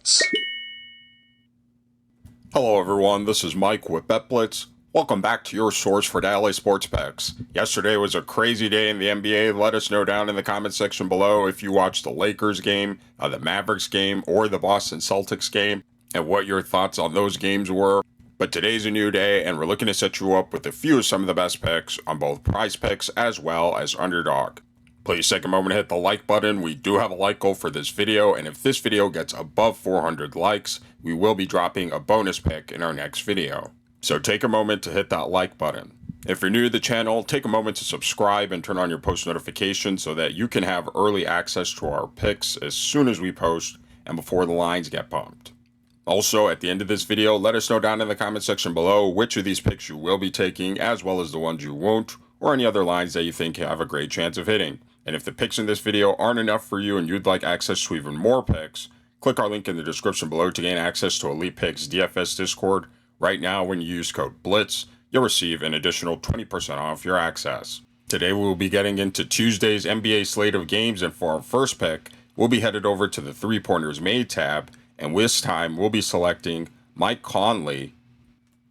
BetBlitz. Hello everyone, this is Mike with BetBlitz. Welcome back to your source for daily sports picks. Yesterday was a crazy day in the NBA. Let us know down in the comment section below if you watched the Lakers game, the Mavericks game, or the Boston Celtics game, and what your thoughts on those games were. But today's a new day, and we're looking to set you up with a few of some of the best picks on both PrizePicks as well as Underdog. Please take a moment to hit the like button. We do have a like goal for this video, and if this video gets above 400 likes, we will be dropping a bonus pick in our next video. So take a moment to hit that like button. If you're new to the channel, take a moment to subscribe and turn on your post notifications so that you can have early access to our picks as soon as we post and before the lines get bumped. Also, at the end of this video, let us know down in the comment section below which of these picks you will be taking, as well as the ones you won't, or any other lines that you think have a great chance of hitting. And if the picks in this video aren't enough for you and you'd like access to even more picks, click our link in the description below to gain access to Elite Picks DFS Discord. Right now, when you use code BLITZ, you'll receive an additional 20% off your access. Today, we will be getting into Tuesday's NBA slate of games, and for our first pick, we'll be headed over to the Three Pointers Made tab, and this time, we'll be selecting Mike Conley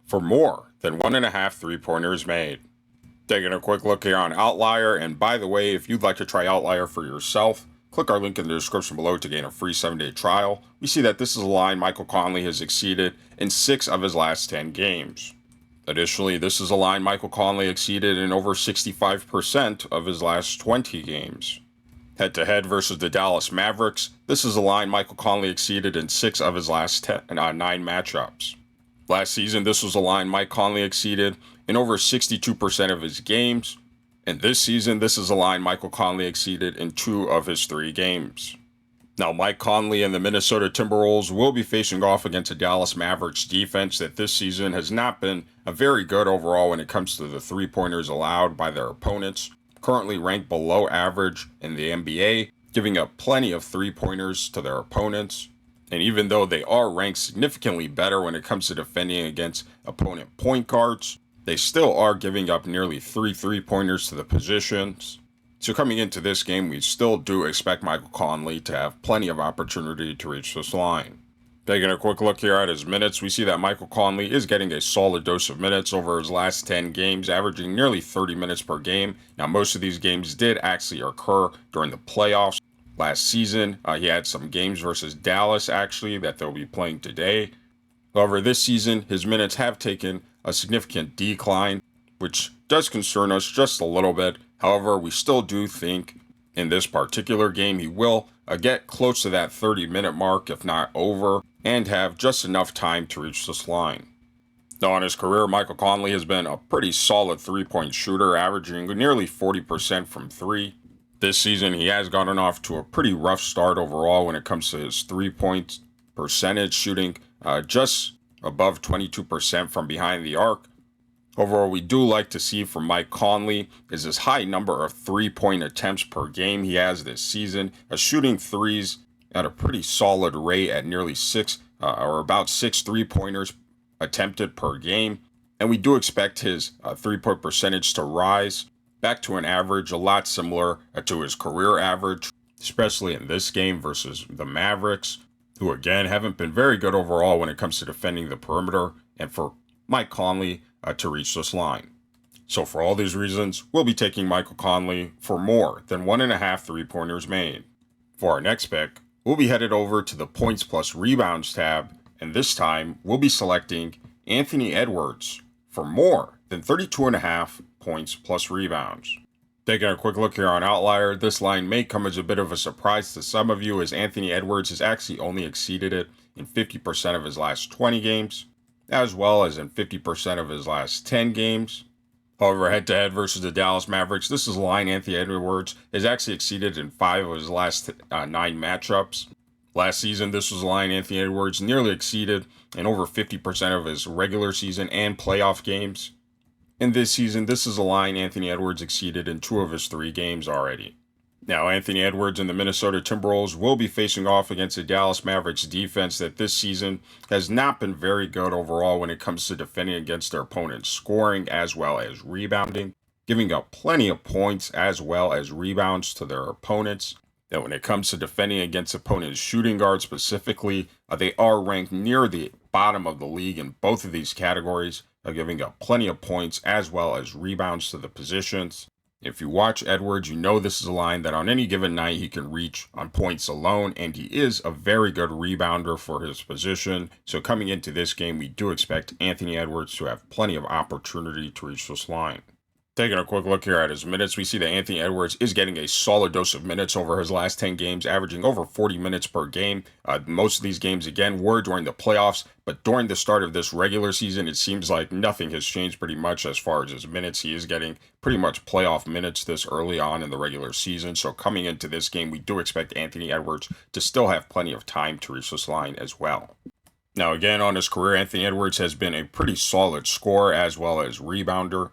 for more than 1.5 3-pointers made. Taking a quick look here on Outlier, and by the way, if you'd like to try Outlier for yourself, click our link in the description below to gain a free 7-day trial. We see that this is a line Michael Conley has exceeded in 6 of his last 10 games. Additionally, this is a line Michael Conley exceeded in over 65% of his last 20 games. Head-to-head versus the Dallas Mavericks, this is a line Michael Conley exceeded in 6 of his last 9 matchups. Last season, this was a line Mike Conley exceeded in over 62% of his games, and this season, this is a line Michael Conley exceeded in 2 of his 3 games. Now, Mike Conley and the Minnesota Timberwolves will be facing off against a Dallas Mavericks defense that this season has not been a very good overall when it comes to the 3-pointers allowed by their opponents, currently ranked below average in the NBA, giving up plenty of 3-pointers to their opponents. And even though they are ranked significantly better when it comes to defending against opponent point guards, they still are giving up nearly 3 3-pointers to the positions. So coming into this game, we still do expect Michael Conley to have plenty of opportunity to reach this line. Taking a quick look here at his minutes, we see that Michael Conley is getting a solid dose of minutes over his last 10 games, averaging nearly 30 minutes per game. Now, most of these games did actually occur during the playoffs. Last season, he had some games versus Dallas, actually, that they'll be playing today. However, this season, his minutes have taken a significant decline, which does concern us just a little bit. However, we still do think in this particular game he will get close to that 30-minute mark, if not over, and have just enough time to reach this line. Now, in his career, Michael Conley has been a pretty solid 3-point shooter, averaging nearly 40% from 3. This season, he has gotten off to a pretty rough start overall when it comes to his 3-point percentage, shooting just above 22% from behind the arc. Overall, we do like to see from Mike Conley is his high number of 3-point attempts per game he has this season, shooting threes at a pretty solid rate at nearly 6 or about 6 3-pointers attempted per game. And we do expect his 3-point percentage to rise back to an average a lot similar to his career average, especially in this game versus the Mavericks, who again haven't been very good overall when it comes to defending the perimeter, and for Mike Conley to reach this line. So for all these reasons, we'll be taking Michael Conley for more than 1.5 3-pointers made. For our next pick, we'll be headed over to the Points Plus Rebounds tab, and this time we'll be selecting Anthony Edwards for more than 32.5 points plus rebounds. Taking a quick look here on Outlier, this line may come as a bit of a surprise to some of you, as Anthony Edwards has actually only exceeded it in 50% of his last 20 games, as well as in 50% of his last 10 games. However, head-to-head versus the Dallas Mavericks, this is a line Anthony Edwards has actually exceeded in 5 of his last 9 matchups. Last season, this was a line Anthony Edwards nearly exceeded in over 50% of his regular season and playoff games. And this season, this is a line Anthony Edwards exceeded in 2 of his 3 games already. Now, Anthony Edwards and the Minnesota Timberwolves will be facing off against the Dallas Mavericks defense that this season has not been very good overall when it comes to defending against their opponents' scoring as well as rebounding, giving up plenty of points as well as rebounds to their opponents. Now, when it comes to defending against opponents' shooting guards specifically, they are ranked near the bottom of the league in both of these categories, giving up plenty of points as well as rebounds to the positions. If you watch Edwards, you know this is a line that on any given night he can reach on points alone, and he is a very good rebounder for his position. So coming into this game, we do expect Anthony Edwards to have plenty of opportunity to reach this line. Taking a quick look here at his minutes, we see that Anthony Edwards is getting a solid dose of minutes over his last 10 games, averaging over 40 minutes per game. Most of these games, again, were during the playoffs, but during the start of this regular season, it seems like nothing has changed pretty much as far as his minutes. He is getting pretty much playoff minutes this early on in the regular season. So coming into this game, we do expect Anthony Edwards to still have plenty of time to reach this line as well. Now, again, on his career, Anthony Edwards has been a pretty solid scorer as well as rebounder,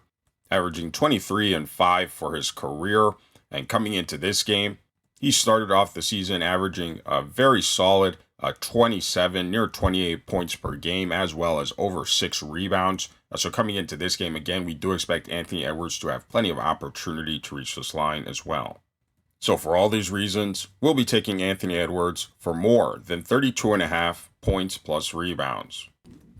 averaging 23 and 5 for his career. And coming into this game, he started off the season averaging a very solid 27, near 28 points per game, as well as over 6 rebounds. So coming into this game, again, we do expect Anthony Edwards to have plenty of opportunity to reach this line as well. So for all these reasons, we'll be taking Anthony Edwards for more than 32.5 points plus rebounds.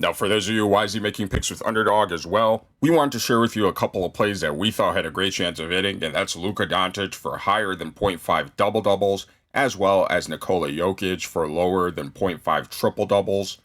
Now, for those of you wisely making picks with Underdog as well, we want to share with you a couple of plays that we thought had a great chance of hitting, and that's Luka Doncic for higher than 0.5 double-doubles, as well as Nikola Jokic for lower than 0.5 triple-doubles.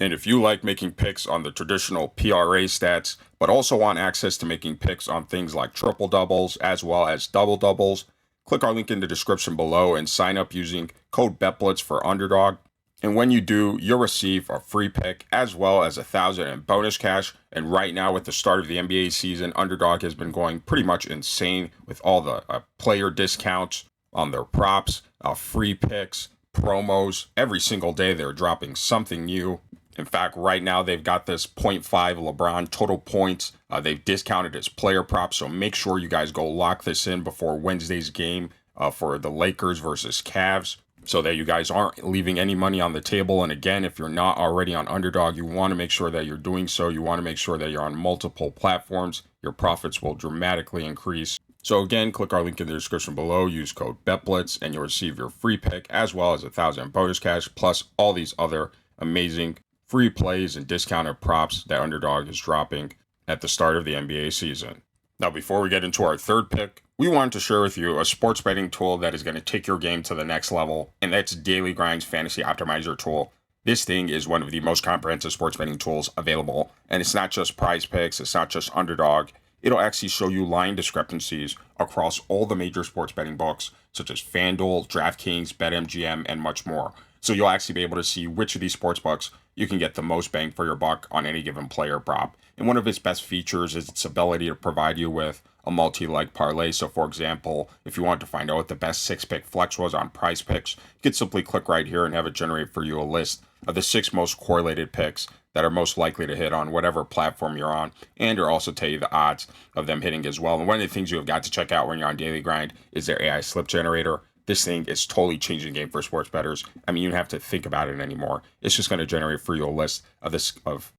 And if you like making picks on the traditional PRA stats, but also want access to making picks on things like triple-doubles as well as double-doubles, click our link in the description below and sign up using code BETBLITZ for Underdog. And when you do, you'll receive a free pick as well as $1,000 in bonus cash. And right now, with the start of the NBA season, Underdog has been going pretty much insane with all the player discounts on their props, free picks, promos. Every single day, they're dropping something new. In fact, right now, they've got this 0.5 LeBron total points. They've discounted his player props, so make sure you guys go lock this in before Wednesday's game for the Lakers versus Cavs, so that you guys aren't leaving any money on the table. And again, if you're not already on Underdog, you want to make sure that you're doing so. You want to make sure that you're on multiple platforms. Your profits will dramatically increase. So again, click our link in the description below, use code BETBLITZ, and you'll receive your free pick as well as $1,000 bonus cash, plus all these other amazing free plays and discounted props that Underdog is dropping at the start of the NBA season. Now, before we get into our third pick, we want to share with you a sports betting tool that is going to take your game to the next level, and that's Daily Grind's Fantasy Optimizer tool. This thing is one of the most comprehensive sports betting tools available, and it's not just PrizePicks, it's not just Underdog. It'll actually show you line discrepancies across all the major sports betting books, such as FanDuel, DraftKings, BetMGM, and much more. So you'll actually be able to see which of these sports books you can get the most bang for your buck on any given player prop. And one of its best features is its ability to provide you with a multi-leg parlay. So for example, if you want to find out what the best 6-pick flex was on PrizePicks, you can simply click right here and have it generate for you a list of the 6 most correlated picks that are most likely to hit on whatever platform you're on, and it'll also tell you the odds of them hitting as well. And one of the things you have got to check out when you're on Daily Grind is their AI slip generator. This thing is totally changing the game for sports bettors. I mean, you don't have to think about it anymore. It's just going to generate for you a list of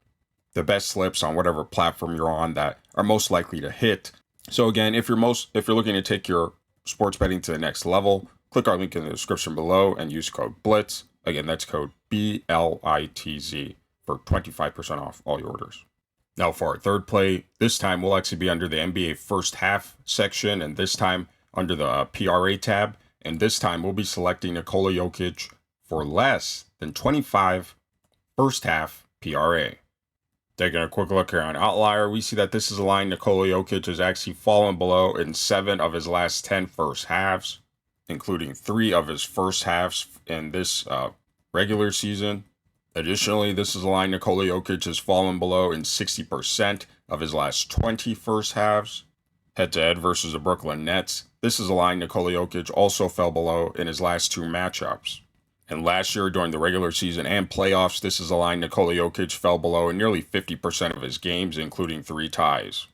the best slips on whatever platform you're on that are most likely to hit. So again, if you're looking to take your sports betting to the next level, click our link in the description below and use code BLITZ. Again, that's code BLITZ for 25% off all your orders. Now for our third play, this time we'll actually be under the NBA first half section, and this time under the PRA tab. And this time we'll be selecting Nikola Jokic for less than 25 first half PRA. Taking a quick look here on Outlier, we see that this is a line Nikola Jokic has actually fallen below in 7 of his last 10 first halves, including 3 of his first halves in this regular season. Additionally, this is a line Nikola Jokic has fallen below in 60% of his last 20 first halves. Head-to-head versus the Brooklyn Nets, this is a line Nikola Jokic also fell below in his last 2 matchups. And last year during the regular season and playoffs, this is a line Nikola Jokic fell below in nearly 50% of his games, including 3 ties.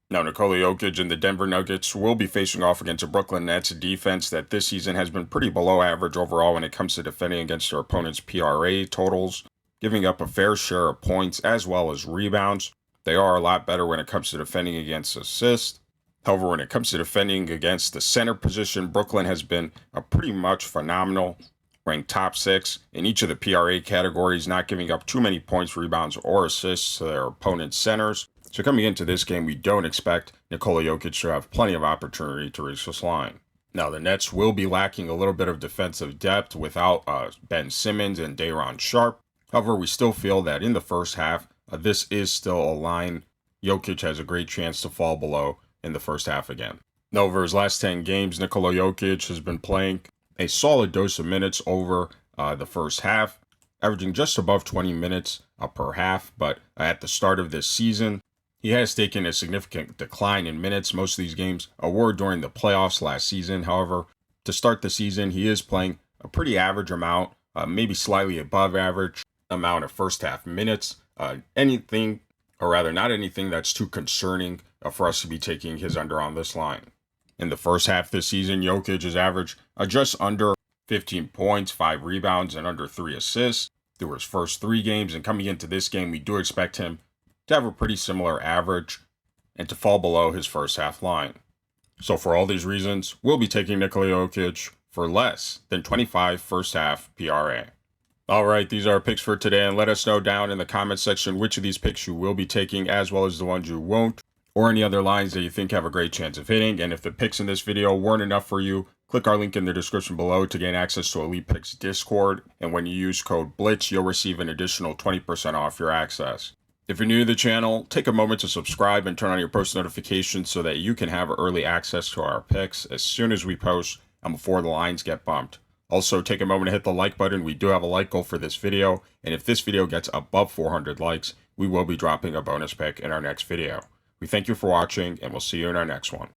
Now, Nikola Jokic and the Denver Nuggets will be facing off against a Brooklyn Nets defense that this season has been pretty below average overall when it comes to defending against their opponents' PRA totals, giving up a fair share of points as well as rebounds. They are a lot better when it comes to defending against assists. However, when it comes to defending against the center position, Brooklyn has been pretty much phenomenal, ranked top 6 in each of the PRA categories, not giving up too many points, rebounds, or assists to their opponent's centers. So coming into this game, we don't expect Nikola Jokic to have plenty of opportunity to reach this line. Now, the Nets will be lacking a little bit of defensive depth without Ben Simmons and Day'Ron Sharpe. However, we still feel that in the first half, this is still a line Jokic has a great chance to fall below in the first half again. Now, over his last 10 games, Nikola Jokic has been playing a solid dose of minutes over the first half, averaging just above 20 minutes per half. But at the start of this season, he has taken a significant decline in minutes. Most of these games were during the playoffs last season. However, to start the season, he is playing a pretty average amount, maybe slightly above average amount of first half minutes. Anything, or rather not anything that's too concerning for us to be taking his under on this line. In the first half this season, Jokic has averaged just under 15 points, 5 rebounds, and under 3 assists through his first 3 games. And coming into this game, we do expect him to have a pretty similar average and to fall below his first half line. So for all these reasons, we'll be taking Nikola Jokic for less than 25 first half PRA. All right, these are our picks for today, and let us know down in the comment section which of these picks you will be taking, as well as the ones you won't, or any other lines that you think have a great chance of hitting. And if the picks in this video weren't enough for you, click our link in the description below to gain access to Elite Picks Discord, and when you use code BLITZ, you'll receive an additional 20% off your access. If you're new to the channel, take a moment to subscribe and turn on your post notifications so that you can have early access to our picks as soon as we post and before the lines get bumped. Also, take a moment to hit the like button. We do have a like goal for this video, and if this video gets above 400 likes, we will be dropping a bonus pick in our next video. We thank you for watching, and we'll see you in our next one.